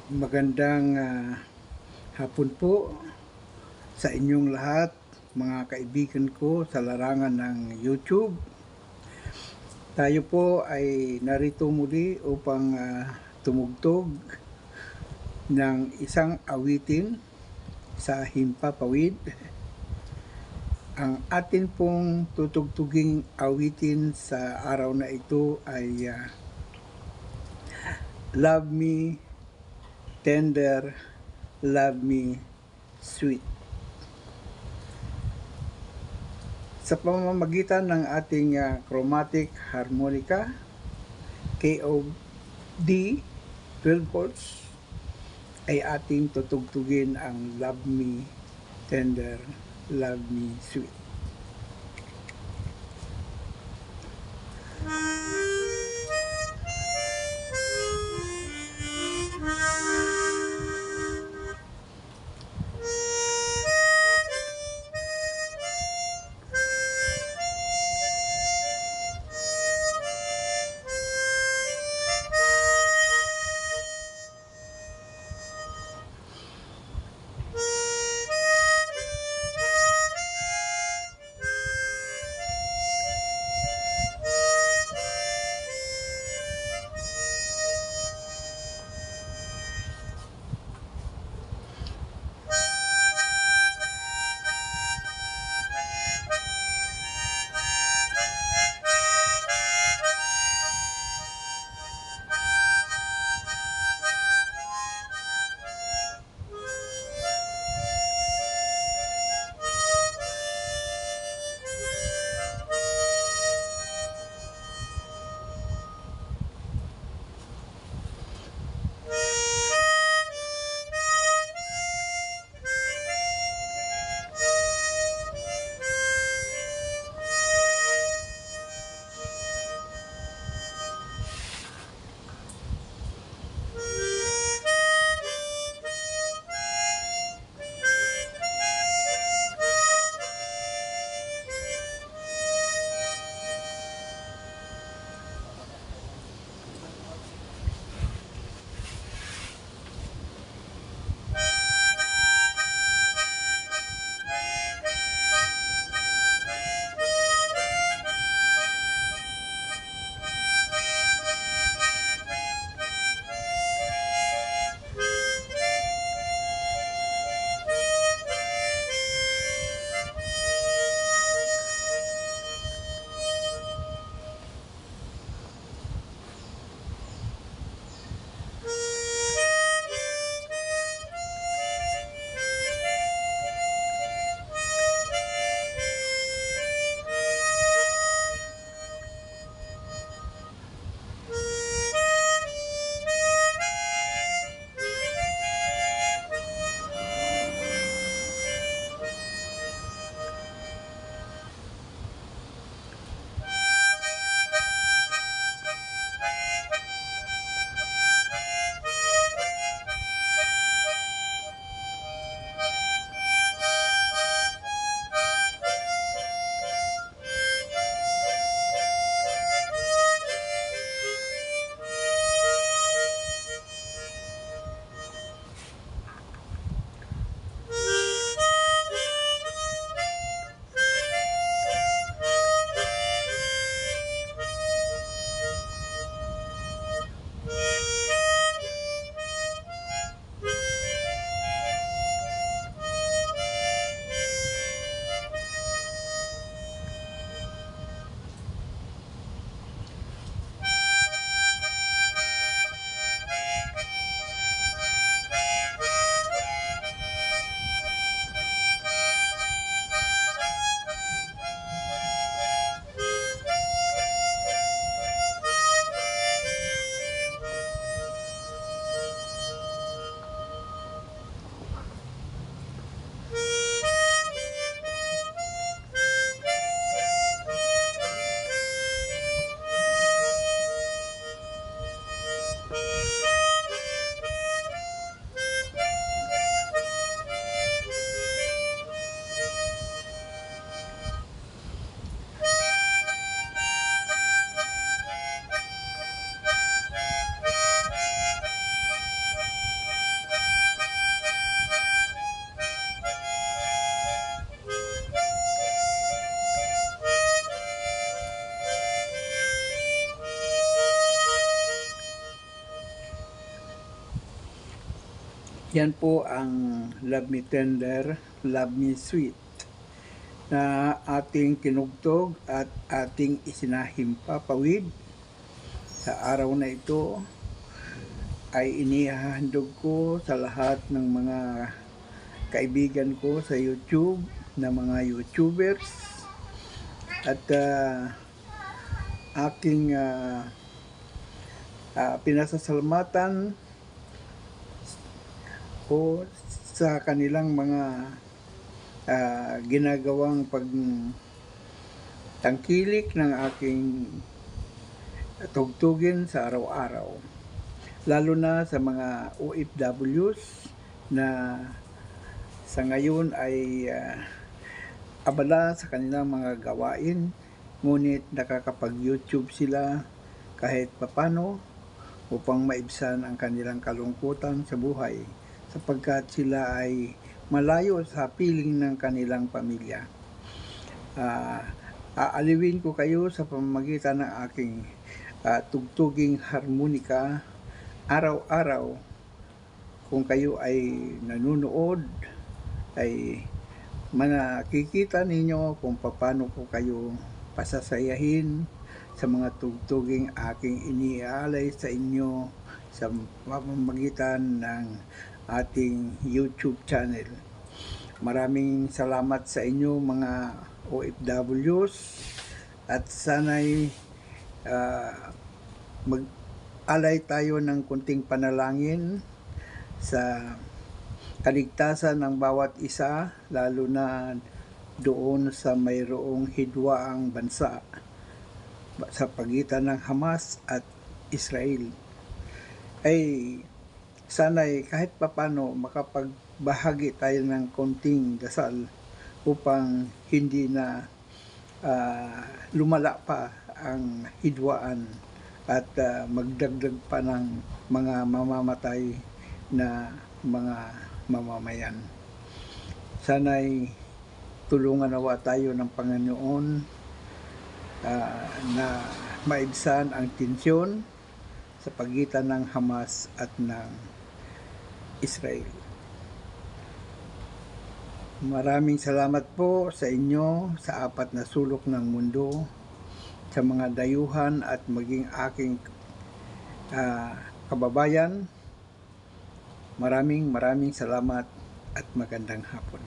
Magandang hapon po sa inyong lahat, mga kaibigan ko sa larangan ng YouTube. Tayo po ay narito muli upang tumugtog ng isang awitin sa himpapawid. Ang atin pong tutugtuging awitin sa araw na ito ay Love Me Tender, Love Me Sweet. Sa pamamagitan ng ating chromatic harmonica, KOD 12 volts, ay ating tutugtugin ang Love Me Tender, Love Me Sweet. Yan po ang Love Me Tender, Love Me Sweet na ating tinugtog at ating isinahimpapawid sa araw na ito ay inihahandog ko sa lahat ng mga kaibigan ko sa YouTube na mga YouTubers at aking pinasasalamatan ko sa kanilang mga ginagawang pagtangkilik ng aking tugtugin sa araw-araw, lalo na sa mga OFWs na sa ngayon ay abala sa kanilang mga gawain, ngunit nakakapag-YouTube sila kahit papano upang maibsan ang kanilang kalungkutan sa buhay sapagkat sila ay malayo sa piling ng kanilang pamilya. Aaliwin ko kayo sa pamamagitan ng aking tugtuging harmonika araw-araw. Kung kayo ay nanunood, ay makikita ninyo kung paano ko kayo pasasayahin sa mga tugtuging aking iniaalay sa inyo sa pamamagitan ng ating YouTube channel. Maraming salamat sa inyo mga OFWs at sana'y mag-alay tayo ng kunting panalangin sa kaligtasan ng bawat isa, lalo na doon sa mayroong hidwaang bansa sa pagitan ng Hamas at Israel. Ay sana'y kahit papano makapagbahagi tayo ng konting dasal upang hindi na lumala pa ang hidwaan at magdagdag pa ng mga mamamatay na mga mamamayan. Sana'y tulungan nawa tayo ng Panginoon na maibsan ang tensyon sa pagitan ng Hamas at ng Israel. Maraming salamat po sa inyo sa apat na sulok ng mundo, sa mga dayuhan at maging aking kababayan. Maraming salamat at magandang hapon.